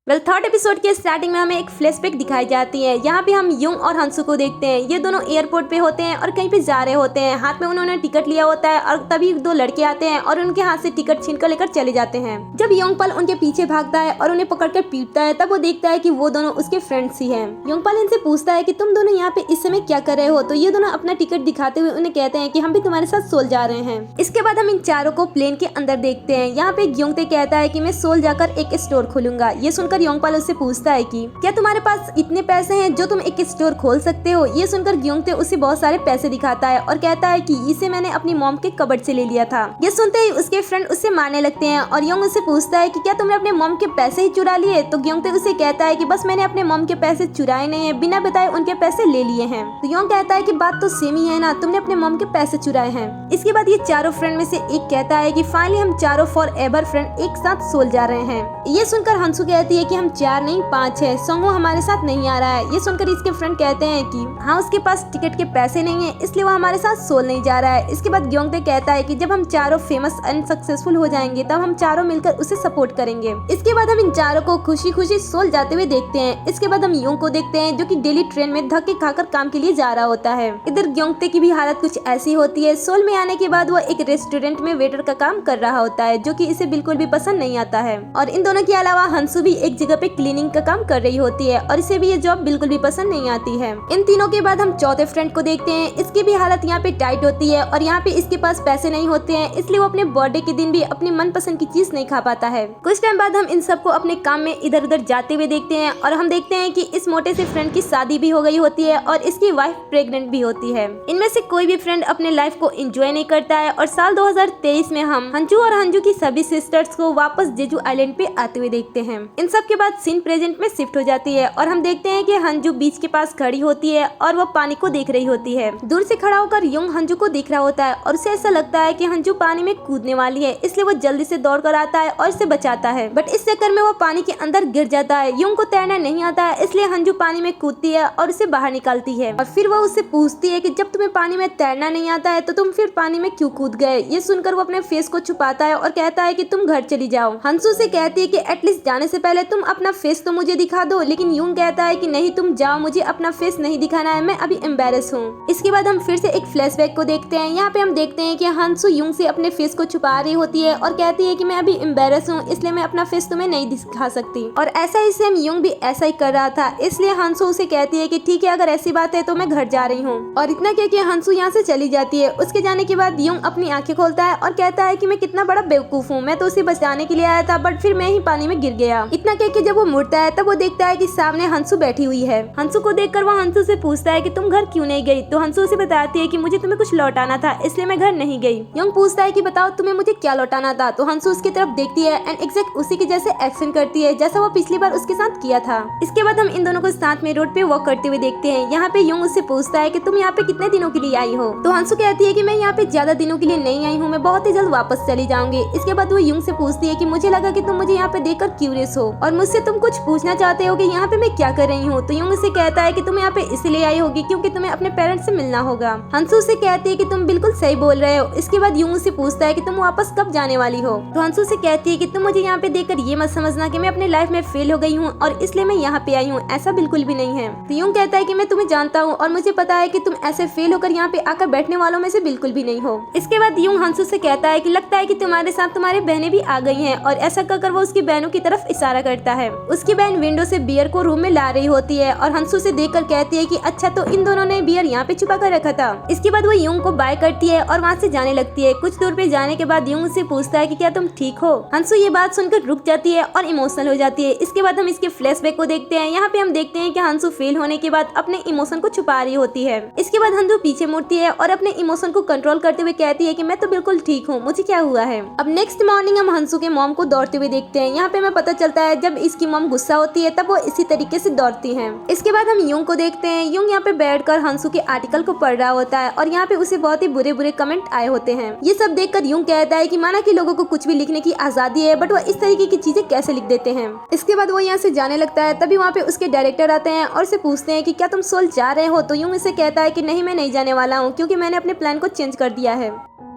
Third episode के starting में हमें एक फ्लैशबैक दिखाई जाती है। यहाँ पे हम युंग और हंसू को देखते हैं। ये दोनों एयरपोर्ट पे होते हैं और कहीं पे जा रहे होते हैं। हाथ में उन्होंने टिकट लिया होता है और तभी दो लड़के आते हैं और उनके हाथ से टिकट छीन कर लेकर चले जाते हैं। जब योंगपल उनके पीछे भागता है और उन्हें पकड़कर पीटता है, तब वो देखता है कि वो दोनों उसके फ्रेंड्स ही हैं। योंगपल इनसे पूछता है कि तुम दोनों यहाँ पे इस समय क्या कर रहे हो, तो ये दोनों अपना टिकट दिखाते हुए उन्हें कहते हैं कि हम भी तुम्हारे साथ सोल जा रहे हैं। इसके बाद हम इन चारों को प्लेन के अंदर देखते हैं। यहाँ पे योंगते कहता है कि मैं सोल जाकर एक स्टोर खोलूंगा। ये सुनकर योंगपल उससे पूछता है कि क्या तुम्हारे पास इतने पैसे हैं जो तुम एक स्टोर खोल सकते हो। ये सुनकर योंगते उसे बहुत सारे पैसे दिखाता है और कहता है कि इसे मैंने अपनी मॉम के कबर्ड से ले लिया था। ये सुनते ही उसके फ्रेंड उससे मारने लगते हैं और योंग उससे पूछता है कि क्या तुमने अपने मॉम के पैसे ही चुरा लिए। तो योंगते उसे कहता है कि बस मैंने अपने मॉम के पैसे चुराए नहीं है, बिना बताए उनके पैसे ले लिए हैं। तो योंग कहता है कि बात तो सेम ही है ना, तुमने अपने मॉम के पैसे चुराए हैं। इसके बाद ये चारों फ्रेंड में से एक कहता है कि फाइनली हम चारों फॉर एवर फ्रेंड एक साथ सोल जा रहे हैं। ये सुनकर हंसू कहती है कि हम 4 नहीं 5 है, सोंगो हमारे साथ नहीं आ रहा है। ये सुनकर इसके फ्रेंड कहते हैं कि हाँ उसके पास टिकट के पैसे नहीं है, इसलिए वो हमारे साथ सोल नहीं जा रहा है। इसके बाद योंगते कहता है कि जब हम चारों फेमस एंड सक्सेसफुल हो जाएंगे तब हम चारों मिलकर उसे सपोर्ट करेंगे। इसके बाद हम इन चारों को खुशी खुशी सोल जाते हुए देखते हैं। इसके बाद हम योंग को देखते हैं जो कि डेली ट्रेन में धक्के खाकर काम के लिए जा रहा होता है। इधर योंगते की भी हालत कुछ ऐसी होती है। सोल में आने के बाद वो एक रेस्टोरेंट में वेटर का काम कर रहा होता है, जो कि इसे बिल्कुल भी पसंद नहीं आता है। और इन दोनों के अलावा हंसू भी एक जगह पे क्लीनिंग का काम कर रही होती है और इसे भी ये जॉब बिल्कुल भी पसंद नहीं आती है। इन तीनों के बाद हम चौथे फ्रेंड को देखते हैं। इसकी भी हालत यहाँ पे टाइट होती है और यहाँ पे इसके पास पैसे नहीं होते हैं, इसलिए वो अपने बर्थडे के दिन भी अपनी मनपसंद की चीज नहीं खा पाता है। कुछ टाइम बाद हम इन सबको अपने काम में इधर उधर जाते हुए देखते हैं और हम देखते हैं कि इस मोटे से फ्रेंड की शादी भी हो गई होती है और इसकी वाइफ प्रेग्नेंट भी होती है। इनमें से कोई भी फ्रेंड अपने लाइफ को एंजॉय नहीं करता है और साल 2023 में हम हंजू और हंजू की सभी सिस्टर्स को वापस जेजू आइलैंड पे आते हुए देखते हैं। इन सब के बाद सीन प्रेजेंट में शिफ्ट हो जाती है और हम देखते हैं कि हंजू बीच के पास खड़ी होती है और वो पानी को देख रही होती है। दूर से खड़ा होकर योंग हंजू को देख रहा होता है और उसे ऐसा लगता है कि हंजू पानी में कूदने वाली है, इसलिए वो जल्दी से दौड़ कर आता है और इसे बचाता है। बट इस चक्कर में वो पानी के अंदर गिर जाता है। योंग को तैरना नहीं आता है, इसलिए हंजू पानी में कूदती है और उसे बाहर निकालती है। और फिर वो उससे पूछती है कि जब तुम्हें पानी में तैरना नहीं आता है तो तुम फिर पानी में क्यों कूद गए। ये सुनकर वो अपने फेस को छुपाता है और कहता है कि तुम घर चली जाओ। हंसू से कहती है कि एटलीस्ट जाने से पहले तुम अपना फेस तो मुझे दिखा दो, लेकिन योंग कहता है कि नहीं तुम जाओ, मुझे अपना फेस नहीं दिखाना है, मैं अभी एम्बेरस हूँ। इसके बाद हम फिर से एक फ्लैशबैक को देखते हैं। यहाँ पे हम देखते हैं कि हंसू योंग से अपने फेस को छुपा रही होती है और कहती है कि मैं अभी एम्बेरस हूँ, इसलिए मैं अपना फेस तुम्हें नहीं दिखा सकती। और ऐसा ही सेम योंग भी ऐसा ही कर रहा था, इसलिए हंसू उसे कहती है कि ठीक है अगर ऐसी बात है तो मैं घर जा रही हूँ। और इतना कह के हंसू यहाँ से चली जाती है। उसके जाने के बाद योंग अपनी आंखें खोलता है और कहता है कि मैं कितना बड़ा बेवकूफ हूँ, मैं तो उसे बचाने के लिए आया था बट फिर मैं ही पानी में गिर गया। इतना कह के जब वो मुड़ता है तब वो देखता है कि सामने हंसू बैठी हुई है। हंसू को देखकर वो हंसू से पूछता है कि तुम घर क्यों नहीं गई। तो हंसू उसे बताती है कि मुझे तुम्हें कुछ लौटाना था, इसलिए मैं घर नहीं गई। योंग पूछता है कि बताओ तुम्हें मुझे क्या लौटाना था। तो हंसू उसकी तरफ देखती है एंड एग्जैक्ट उसी के जैसे एक्शन करती है जैसा वो पिछली बार उसके साथ किया था। इसके बाद हम इन दोनों को साथ में रोड पे वॉक करते हुए देखते हैं। यहाँ पे योंग उससे पूछता है कि तुम यहाँ पे कितने दिनों के लिए आई हो। तो हंसू कहती है कि मैं यहाँ पे ज्यादा दिनों के लिए नहीं आई हूँ, मैं बहुत ही जल्द वापस चली जाऊंगी। इसके बाद वो योंग से पूछती है कि मुझे लगा कि तुम मुझे यहाँ पे देखकर क्यूरियस हो और मुझसे तुम कुछ पूछना चाहते हो कि यहाँ पे मैं क्या कर रही हूँ। तो योंग उसे कहता है कि तुम यहाँ पे इसलिए आई होगी क्योंकि तुम्हें अपने पेरेंट्स से मिलना होगा। हंसू से कहती है कि तुम बिल्कुल सही बोल रहे हो। इसके बाद योंग उसे पूछता है कि तुम वापस कब जाने वाली हो। तो हंसू से कहती है कि तुम मुझे यहाँ पे देखकर ये मत समझना कि मैं अपने लाइफ में फेल हो गई हूँ और इसलिए मैं यहाँ पे आई हूँ, ऐसा बिल्कुल भी नहीं है। तो योंग कहता है कि मैं तुम्हें जानता हूँ और मुझे पता है कि तुम ऐसे फेल होकर यहाँ पे आकर बैठने वालों में से बिल्कुल भी नहीं हो। इसके बाद योंग हंसू से कहता है कि लगता है कि तुम्हारे साथ तुम्हारी बहनें भी आ गई हैं और ऐसा कहकर वो उसकी बहनों की तरफ इशारा करता है। उसकी बहन विंडो से बियर को रूम में ला रही होती है और हंसू से देखकर कहती है कि अच्छा तो इन दोनों ने बियर यहाँ पे छुपा कर रखा था। इसके बाद वो योंग को बाय करती है और वहाँ से जाने लगती है। कुछ दूर पे जाने के बाद योंग से पूछता है कि क्या तुम ठीक हो। हंसू ये बात सुनकर रुक जाती है और इमोशनल हो जाती है। इसके बाद हम इसके फ्लैशबैक को देखते हैं। यहाँ पे हम देखते हैं कि हंसू फेल होने के बाद अपने इमोशन को छुपा रही होती है। इसके बाद हंसू पीछे मुड़ती है और अपने इमोशन को कंट्रोल करते हुए कहती है कि मैं तो बिल्कुल ठीक हूँ, मुझे क्या हुआ है। अब नेक्स्ट मॉर्निंग हम हंसू के मॉम को दौड़ते हुए देखते हैं। यहाँ पे हमें पता चलता है जब इसकी मॉम गुस्सा होती है तब वो इसी तरीके से दौड़ती हैं। इसके बाद हम योंग को देखते हैं। योंग यहाँ पे बैठकर हंसू के आर्टिकल को पढ़ रहा होता है और यहाँ पे उसे बहुत ही बुरे बुरे कमेंट आए होते हैं। ये सब देखकर योंग कहता है कि माना कि लोगों को कुछ भी लिखने की आजादी है बट वो इस तरीके की चीजें कैसे लिख देते हैं। इसके बाद वो यहाँ से जाने लगता है। तभी वहाँ पे उसके डायरेक्टर आते हैं और उसे पूछते हैं कि क्या तुम सोल जा रहे हो। तो योंग इसे कहता है कि नहीं मैं नहीं जाने वाला हूँ क्योंकि मैंने अपने प्लान को चेंज कर दिया है।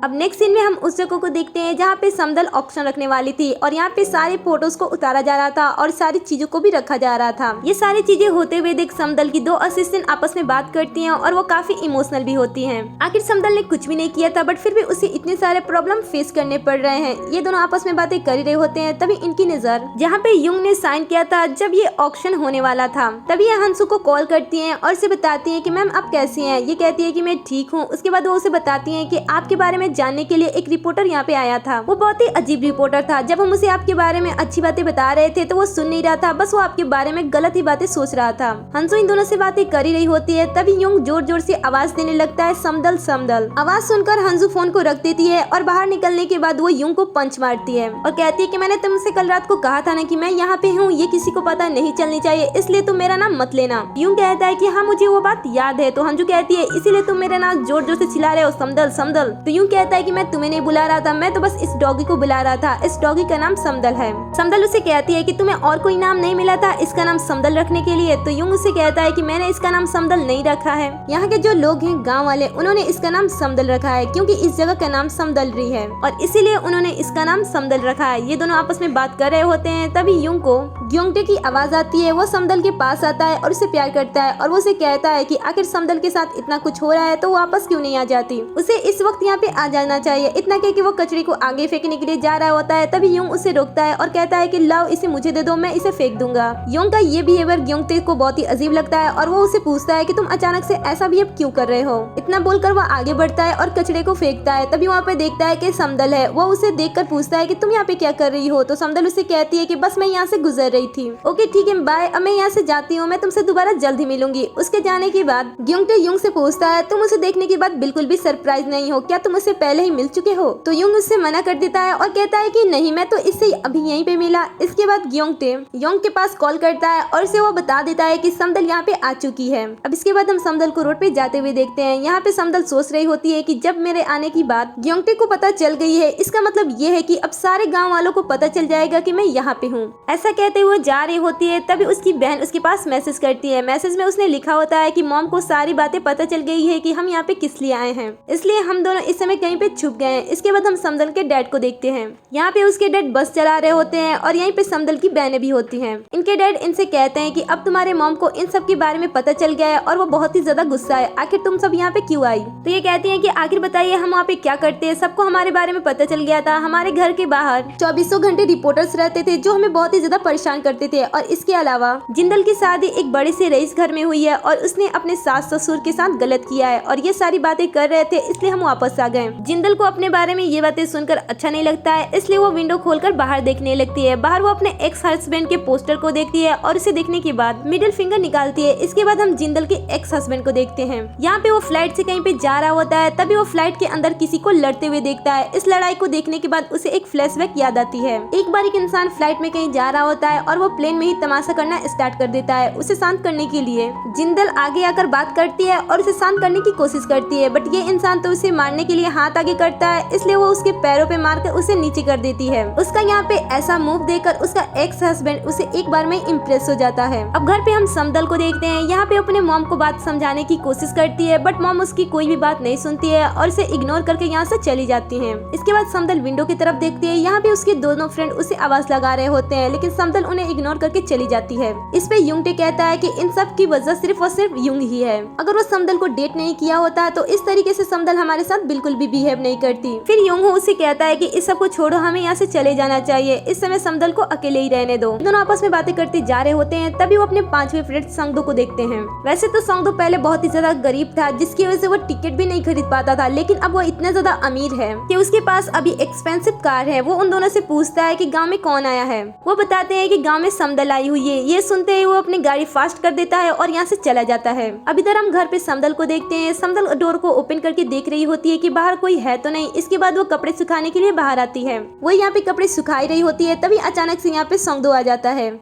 अब नेक्स्ट सीन में हम उस जगह को देखते हैं जहाँ पे समदल ऑक्शन रखने वाली थी और यहाँ पे सारे फोटोज को उतारा जा रहा था और सारी चीजों को भी रखा जा रहा था। ये सारी चीजें होते हुए देख समदल की 2 असिस्टेंट आपस में बात करती हैं और वो काफी इमोशनल भी होती हैं। आखिर समदल ने कुछ भी नहीं किया था बट फिर भी उसे इतने सारे प्रॉब्लम फेस करने पड़ रहे हैं। ये दोनों आपस में बातें कर ही रहे होते हैं, तभी इनकी नजर जहाँ पे युंग ने साइन किया था जब ये ऑक्शन होने वाला था, तभी ये हंसू को कॉल करती है और उसे बताती है कि मैम आप कैसी हैं। ये कहती है कि मैं ठीक हूँ। उसके बाद वो उसे बताती है कि आपके बारे में जानने के लिए एक रिपोर्टर यहाँ पे आया था। वो बहुत ही अजीब रिपोर्टर था। जब हम उसे आपके बारे में अच्छी बातें बता रहे थे तो वो सुन नहीं रहा था, बस वो आपके बारे में गलत ही बातें सोच रहा था। हंसू इन दोनों से बातें कर ही रही होती है, तभी युंग जोर जोर से आवाज देने लगता है, समदल समदल। आवाज सुनकर हंसू फोन को रख देती है और बाहर निकलने के बाद वो युंग को पंच मारती है और कहती है कि मैंने तुमसे कल रात को कहा था ना कि मैं यहाँ पे हूँ, ये किसी को पता नहीं चलनी चाहिए, इसलिए तुम मेरा नाम मत लेना। युंग कहता है कि हाँ मुझे वो बात याद है। तो हंजू कहती है इसीलिए तुम मेरा नाम जोर जोर से चिल्ला रहे हो, समदल समदल। तो युंग कहता है कि मैं तुम्हें नहीं बुला रहा था, मैं तो बस इस डॉगी को बुला रहा था, इस डॉगी का नाम समदल है। समदल उसे कहती है कि तुम्हें और कोई नाम नहीं मिला था इसका नाम समदल रखने के लिए। तो युंग उसे कहता है कि मैंने इसका नाम समदल नहीं रखा है, यहाँ के जो लोग हैं गाँव वाले उन्होंने इसका नाम समदल रखा है क्योंकि इस जगह का नाम समदलरी है और इसीलिए उन्होंने इसका नाम समदल रखा है। ये दोनों आपस में बात कर रहे होते हैं, तभी युंग को ग्योंगटे की आवाज आती है। वो समदल के पास आता है और उसे प्यार करता है और वो उसे कहता है कि आखिर समदल के साथ इतना कुछ हो रहा है तो वापस क्यों नहीं आ जाती, उसे इस वक्त यहाँ पे आ जाना चाहिए। इतना कह के वो कचरे को आगे फेंकने के लिए जा रहा होता है, तभी युंग उसे रोकता है और कहता है कि लाओ इसे मुझे दे दो, मैं इसे फेंक दूंगा। युंग का ये बिहेवियर ग्योंगटे को बहुत ही अजीब लगता है और वो उसे पूछता है कि तुम अचानक से ऐसा बिहेव क्यों कर रहे हो। इतना बोलकर वो आगे बढ़ता है और कचरे को फेंकता है। तभी वहाँ पे देखता है कि समदल है। वो उसे देखकर पूछता है कि तुम यहाँ पे क्या कर रही हो। तो समदल उसे कहती है कि बस मैं यहाँ से गुजर रही थी। ओके ठीक है बाय, अब मैं यहाँ से जाती हूँ, मैं तुमसे दोबारा जल्द ही मिलूंगी। उसके जाने के बाद ग्योंगटे युंग से पूछता है तुम उसे देखने के बाद बिल्कुल भी सरप्राइज नहीं हो क्या, तुम उससे पहले ही मिल चुके हो। तो युंग उससे मना कर देता है और कहता है कि नहीं मैं तो इससे अभी यहीं पे मिला। इसके बाद ग्योंगटे युंग के पास कॉल करता है और उसे वो बता देता है कि समदल यहाँ पे आ चुकी है। अब इसके बाद हम समदल को रोड पे जाते हुए देखते हैं। यहाँ पे समदल सोच रही होती है कि जब मेरे आने की बात ग्योंगटे को पता चल गई है, इसका मतलब ये है कि अब सारे गाँव वालों को पता चल जाएगा कि मैं यहाँ पे हूँ। ऐसा कहते हुए जा रही होती है, तभी उसकी बहन उसके पास मैसेज करती है। मैसेज में उसने लिखा होता है कि मॉम को सारी बातें पता चल गई है कि हम यहाँ पे किस लिए आए हैं, इसलिए हम दोनों इस समय कहीं पे छुप गए हैं। इसके बाद हम समदल के डैड को देखते हैं। यहाँ पे उसके डैड बस चला रहे होते हैं और यहीं पे समदल की बहनें भी होती हैं। इनके डैड इनसे कहते हैं कि अब तुम्हारे मॉम को इन सब के बारे में पता चल गया है और वो बहुत ही ज्यादा गुस्सा है, आखिर तुम सब यहाँ पे क्यों आई। तो ये कहती है कि आखिर बताइए हम वहाँ पे क्या करते हैं, सबको हमारे बारे में पता चल गया था। हमारे घर के बाहर 24 घंटे रिपोर्टर्स रहते थे जो हमें बहुत ही ज्यादा परेशान करते थे और इसके अलावा जिंदल की शादी एक बड़े से रईस घर में हुई है और उसने अपने सास ससुर के साथ गलत किया है और ये सारी बातें कर रहे थे, इसलिए हम वापस आ गए। जिंदल को अपने बारे में ये बातें सुनकर अच्छा नहीं लगता है, इसलिए वो विंडो खोलकर बाहर देखने लगती है। बाहर वो अपने एक्स हस्बैंड के पोस्टर को देखती है और उसे देखने के बाद मिडिल फिंगर निकालती है। इसके बाद हम जिंदल के एक्स हस्बैंड को देखते हैं। यहाँ पे वो फ्लाइट से कहीं पे जा रहा होता है, तभी वो फ्लाइट के अंदर किसी को लड़ते हुए देखता है। इस लड़ाई को देखने के बाद उसे एक फ्लैशबैक याद आती है। एक बार एक इंसान फ्लाइट में कहीं जा रहा होता है और वो प्लेन में ही तमाशा करना स्टार्ट कर देता है। उसे शांत करने के लिए जिंदल आगे आकर बात करती है और उसे शांत करने की कोशिश करती है, बट ये इंसान तो उसे मारने के लिए हाथ आगे करता है, इसलिए वो उसके पैरों पे मारकर उसे नीचे कर देती है। उसका यहाँ पे ऐसा मूव देखकर उसका एक्स हस्बैंड उसे एक बार में इम्प्रेस हो जाता है। अब घर पे हम समदल को देखते हैं। यहाँ पे अपने मॉम को बात समझाने की कोशिश करती है, बट मॉम उसकी कोई भी बात नहीं सुनती है और उसे इग्नोर करके यहाँ से चली जाती है। इसके बाद समदल विंडो की तरफ देखती है। यहाँ पे उसके दोनों फ्रेंड उसे आवाज लगा रहे होते हैं, लेकिन समदल उन्हें इग्नोर करके चली जाती है। इस पे युंगटे कहता है कि इन सब की वजह सिर्फ और सिर्फ युंग ही है। अगर वो समदल को डेट नहीं किया होता तो इस तरीके से समदल हमारे साथ बिल्कुल भी बिहेव नहीं करती। फिर युंग उसे कहता है कि इस सब को छोड़ो, हमें यहाँ से चले जाना चाहिए, इस समय समदल को अकेले ही रहने दो। दोनों आपस में बातें करते जा रहे होते हैं, तभी वो अपने 5वें फ्रेंड संगदो को देखते हैं। वैसे तो संगदो पहले बहुत ही ज्यादा गरीब था, जिसकी वजह से वो टिकट भी नहीं खरीद पाता था, लेकिन अब वो इतना ज्यादा अमीर है कि उसके पास अभी एक्सपेंसिव कार है। वो उन दोनों से पूछता है कि गाँव में कौन आया है। वो बताते हैं कि गाँव में समदल आई हुई है। ये सुनते ही वो अपनी गाड़ी फास्ट कर देता है और यहाँ से चला जाता है। अब इधर हम घर पे समदल को देखते हैं। समदल डोर को ओपन करके देख रही होती है कि बाहर कोई है तो नहीं। इसके बाद वो कपड़े सुखाने के लिए बाहर आती है। वो यहाँ पे कपड़े सुखाई रही होती है, तभी अचानक से यहाँ पे संगदो आ जाता है।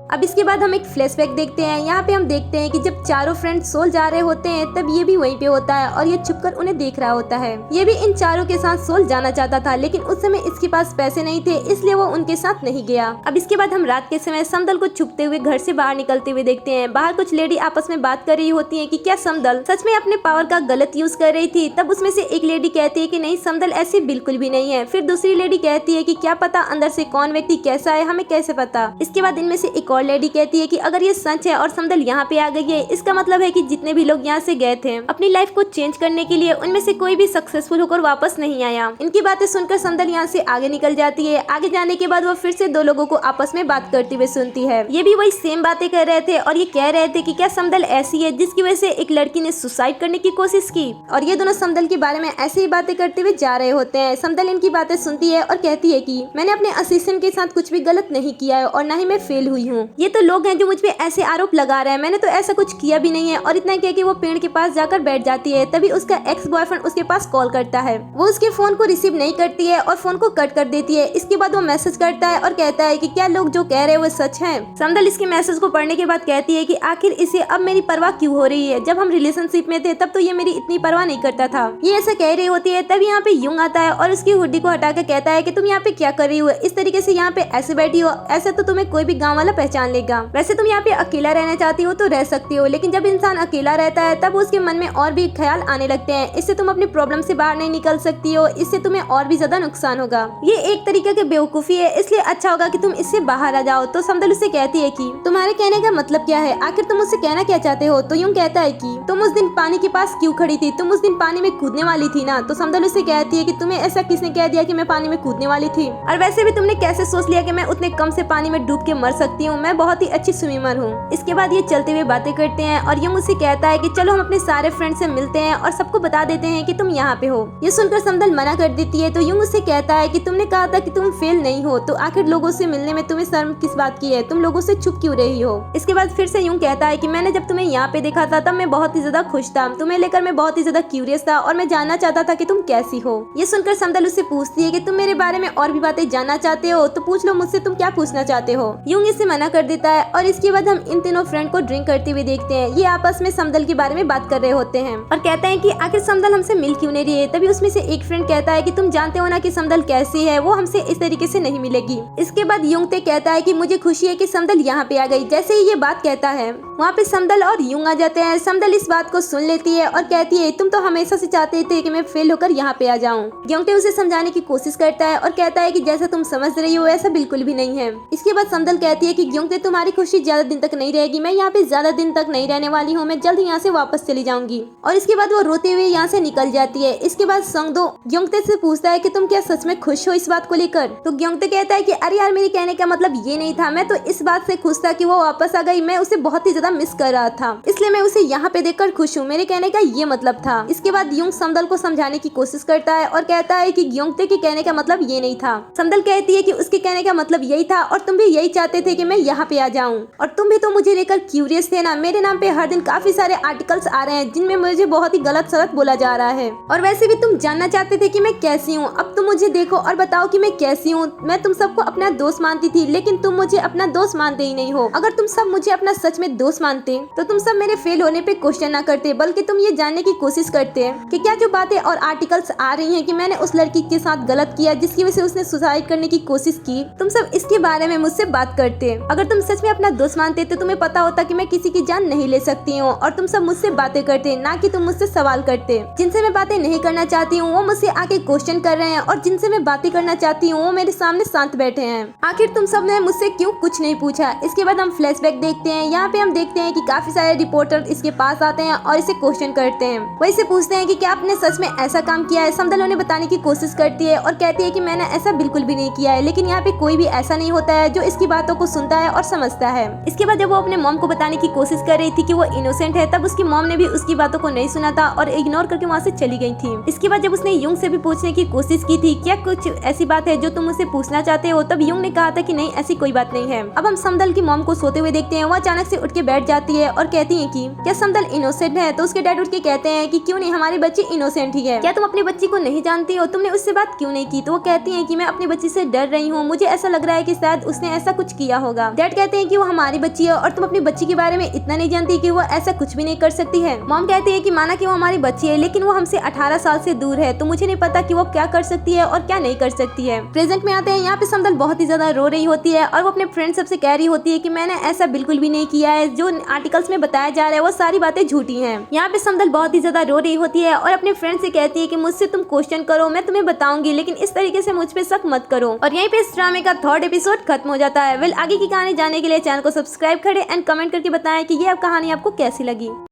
अब इसके बाद हम एक फ्लैशबैक देखते हैं। यहाँ पे हम देखते हैं कि जब चारों फ्रेंड्स सोल जा रहे होते हैं तब ये भी वहीं पे होता है और ये छुपकर उन्हें देख रहा होता है। ये भी इन चारों के साथ सोल जाना चाहता था, लेकिन उस समय इसके पास पैसे नहीं थे, इसलिए वो उनके साथ नहीं गया। अब इसके बाद हम रात के समय समदल को छुपते हुए घर से बाहर निकलते हुए देखते हैं। बाहर कुछ लेडी आपस में बात कर रही होती है कि क्या समदल सच में अपने पावर का गलत यूज कर रही थी। तब उसमें से एक लेडी कहती है कि नहीं समदल ऐसी बिल्कुल भी नहीं है। फिर दूसरी लेडी कहती है कि क्या पता अंदर से कौन व्यक्ति कैसा है, हमें कैसे पता। इसके बाद इनमें से एक और लेडी कहती है कि अगर ये सच है और समदल यहाँ पे आ गई है, इसका मतलब है कि जितने भी लोग यहाँ से गए थे अपनी लाइफ को चेंज करने के लिए, उनमें से कोई भी सक्सेसफुल होकर वापस नहीं आया। इनकी बातें सुनकर समदल यहाँ से आगे निकल जाती है। आगे जाने के बाद वो फिर से दो लोगों को आपस में बात करते हुए सुनती है। ये भी वही सेम बातें कर रहे थे और ये कह रहे थे कि क्या समदल ऐसी है जिसकी वजह से एक लड़की ने सुसाइड करने की कोशिश की। और ये दोनों समदल के बारे में ऐसे ही बातें करते हुए जा रहे होते हैं। समदल इनकी बातें सुनती है और कहती है कि मैंने अपने असिस्टेंट के साथ कुछ भी गलत नहीं किया है और न ही मैं फेल हुई हूँ। ये तो लोग हैं जो मुझ पे ऐसे आरोप लगा रहे हैं, मैंने तो ऐसा कुछ किया भी नहीं है। और इतना कह के वो पेड़ के पास जाकर बैठ जाती है। तभी उसका एक्स बॉयफ्रेंड उसके पास कॉल करता है। वो उसके फोन को रिसीव नहीं करती है और फोन को कट कर देती है। इसके बाद वो मैसेज करता है और कहता है कि क्या लोग जो कह रहे हैं वो सच है। समदल इसके मैसेज को पढ़ने के बाद कहती है कि आखिर इसे अब मेरी परवाह क्यों हो रही है। जब हम रिलेशनशिप में थे तब तो ये मेरी इतनी परवाह नहीं करता था। ये ऐसा कह रही होती है। तभी यहाँ पे युंग आता है और उसकी हुड्डी को हटा के कहता है कि तुम यहाँ पे क्या कर रही हो, इस तरीके से यहाँ पे ऐसे बैठी हो, ऐसे तो तुम्हें कोई भी गाँव वाला पहचान लेगा। वैसे तुम यहाँ पे अकेला रहना चाहती हो तो रह सकती हो, लेकिन जब इंसान अकेला रहता है तब उसके मन में और भी ख्याल आने लगते हैं। इससे तुम अपनी प्रॉब्लम से बाहर नहीं निकल सकती हो, इससे तुम्हें और भी ज्यादा नुकसान होगा। ये एक तरीके की बेवकूफी है, इसलिए अच्छा होगा कि तुम इससे बाहर आ जाओ। तो समदल उससे कहती है कि तुम्हारे कहने का मतलब क्या है, आखिर तुम मुझसे कहना क्या चाहते हो। तो यूं कहता है कि तुम उस दिन पानी के पास क्यों खड़ी थी, तुम उस दिन पानी में कूदने वाली थी ना। तो समदल उससे कहती है कि तुम्हें ऐसा किसने कह दिया कि मैं पानी में कूदने वाली थी, और वैसे भी तुमने कैसे सोच लिया कि मैं उतने कम से पानी में डूब के मर सकती हूँ, मैं बहुत ही अच्छी स्विमर हूँ। इसके बाद ये चलते हुए बातें करते हैं और यूं उससे कहता है कि चलो हम अपने सारे फ्रेंड से मिलते हैं और सबको बता देते हैं कि तुम यहाँ पे हो। ये सुनकर समदल मना कर देती है। तो यूं उससे कहता है कि तुमने कहा था कि तुम फेल नहीं हो, तो आखिर लोगों से मिलने में तुम्हें शर्म किस बात की है, तुम लोगों से छुप क्यों रही हो। इसके बाद फिर से यूं कहता है कि मैंने जब तुम्हें यहाँ पे देखा था तब मैं बहुत ही ज्यादा खुश था, तुम्हें लेकर मैं बहुत ही ज्यादा क्यूरियस था और मैं जानना चाहता था कि तुम कैसी हो। ये सुनकर समदल उससे पूछती है कि तुम मेरे बारे में और भी बातें जानना चाहते हो तो पूछ लो मुझसे, तुम क्या पूछना चाहते हो। यूं इससे मना कर देता है। और इसके बाद हम इन तीनों फ्रेंड को ड्रिंक करते हुए देखते हैं। ये आपस में समदल के बारे में बात कर रहे होते हैं और कहते हैं कि आखिर समदल हमसे मिल क्यों नहीं रही है। तभी उसमें से एक फ्रेंड कहता है कि तुम जानते हो ना कि समदल कैसी है, वो हमसे इस तरीके से नहीं मिलेगी। इसके बाद युंगते कहता है कि मुझे खुशी है कि समदल यहाँ पे आ गई। जैसे ही ये बात कहता है वहाँ पे समदल और युंग आ जाते हैं। समदल इस बात को सुन लेती है और कहती है तुम तो हमेशा से चाहते थे कि मैं फेल होकर यहाँ पे आ जाऊँ। योंगटे उसे समझाने की कोशिश करता है और कहता है कि जैसा तुम समझ रही हो ऐसा बिल्कुल भी नहीं है। इसके बाद समदल कहती है कि योंगटे तुम्हारी खुशी ज्यादा दिन तक नहीं रहेगी, मैं यहाँ पे ज्यादा दिन तक नहीं रहने वाली हूँ, मैं जल्द यहाँ से वापस चली जाऊंगी। और इसके बाद वो रोते हुए यहाँ से निकल जाती है। इसके बाद संगदो योंगटे से पूछता है कि तुम क्या सच में खुश हो इस बात को लेकर। तो योंगटे कहता है कि अरे यार मेरे कहने का मतलब ये नहीं था, मैं तो इस बात से खुश था कि वो वापस आ गई, मैं उसे बहुत ही ज्यादा मिस कर रहा था, इसलिए मैं उसे यहाँ पे देखकर खुश हूँ, मेरे कहने का ये मतलब था। इसके बाद युंग समदल को समझाने की कोशिश करता है और कहता है कि योंगटे के कहने का मतलब ये नहीं था। समदल कहती है कि उसके कहने का मतलब यही था और तुम भी यही चाहते थे कि मैं यहाँ पे आ जाऊँ, और तुम भी तो मुझे लेकर क्यूरियस थे ना। मेरे नाम पे हर दिन काफी सारे आर्टिकल्स आ रहे हैं जिनमें मुझे बहुत ही गलत सलत बोला जा रहा है, और वैसे भी तुम जानना चाहते थे कि मैं कैसी हूँ। अब तुम मुझे देखो और बताओ कि मैं कैसी हूँ। मैं तुम सबको अपना दोस्त मानती थी, लेकिन तुम मुझे अपना दोस्त मानते ही नहीं हो। अगर तुम सब मुझे अपना सच में दोस्त मानते तो तुम सब मेरे फेल होने पे क्वेश्चन ना करते, बल्कि तुम ये जानने की कोशिश करते कि क्या जो बातें और आर्टिकल्स आ रही हैं कि मैंने उस लड़की के साथ गलत किया जिसकी वजह से उसने सुसाइड करने की कोशिश की, तुम सब इसके बारे में मुझसे बात करते। अगर तुम सच में अपना दोस्त मानते तो तुम्हें पता होता कि मैं किसी की जान नहीं ले सकती हूँ, और तुम सब मुझसे बातें करते, ना कि तुम मुझसे सवाल करते। जिनसे मैं बातें नहीं करना चाहती हूँ वो मुझसे आके क्वेश्चन कर रहे हैं, और जिनसे मैं बातें करना चाहती हूँ वो मेरे सामने शांत बैठे हैं। आखिर तुम सब ने मुझसे क्यों कुछ नहीं पूछा। इसके बाद हम फ्लैशबैक देखते हैं। यहाँ पे हम देखते हैं कि काफी सारे रिपोर्टर इसके पास आते हैं और इसे क्वेश्चन करते हैं। वो इसे पूछते हैं कि क्या आपने सच में ऐसा काम किया है। समदल उन्हें बताने की कोशिश करती है और कहती है कि मैंने ऐसा बिल्कुल भी नहीं किया है, लेकिन यहाँ पे कोई भी ऐसा नहीं होता है जो इसकी बातों को सुनता है और समझता है। इसके बाद जब वो अपने मॉम को बताने की कोशिश कर रही थी कि वो इनोसेंट है, तब उसकी मॉम ने भी उसकी बातों को नहीं सुना था और इग्नोर करके वहाँ से चली गई थी। इसके बाद जब उसने युंग से भी पूछने की कोशिश की थी क्या कुछ ऐसी बात है जो तुम मुझसे पूछना चाहते हो, तब युंग ने कहा था कि नहीं ऐसी कोई बात नहीं है। अब हम समदल की मॉम को सोते हुए देखते हैं। वो अचानक से उठ के बैठ जाती है और कहती है कि क्या समदल इनोसेंट है। तो उसके डैड उठ के कहते हैं कि क्यों नहीं, हमारी बच्ची इनोसेंट ही है, क्या तुम अपनी बच्ची को नहीं जानती हो, तुमने उससे बात क्यों नहीं की। तो वो कहती है कि मैं अपनी बच्ची से डर रही हूँ, मुझे ऐसा लग रहा है कि शायद उसने ऐसा कुछ किया होगा। डैड कहते हैं कि वो हमारी बच्ची है और तुम अपनी बच्ची के बारे में इतना नहीं जानती कि वो ऐसा कुछ भी नहीं कर सकती है। मॉम कहती है कि माना कि वो हमारी बच्ची है लेकिन वो हमसे 18 साल से दूर है, तो मुझे नहीं पता कि वो क्या कर सकती है और क्या नहीं कर सकती है। प्रेजेंट में आते हैं, यहाँ पे समदल बहुत ही ज्यादा रो रही होती है और वो अपने फ्रेंड सबसे कह रही होती है कि मैंने ऐसा बिल्कुल भी नहीं किया है, जो आर्टिकल्स में बताया जा रहा है वो सारी बातें झूठी हैं। यहाँ पे समदल बहुत ही ज्यादा रो रही होती है और अपने फ्रेंड से कहती है कि मुझसे तुम क्वेश्चन करो, मैं तुम्हें बताऊंगी, लेकिन इस तरीके से मुझ पे शक मत करो। और यहीं पे इस ड्रामे का 3rd एपिसोड खत्म हो जाता है। वेल, आगे की कहानी जानने के लिए चैनल को सब्सक्राइब करें एंड कमेंट करके बताएं कि ये अब कहानी आपको कैसी लगी।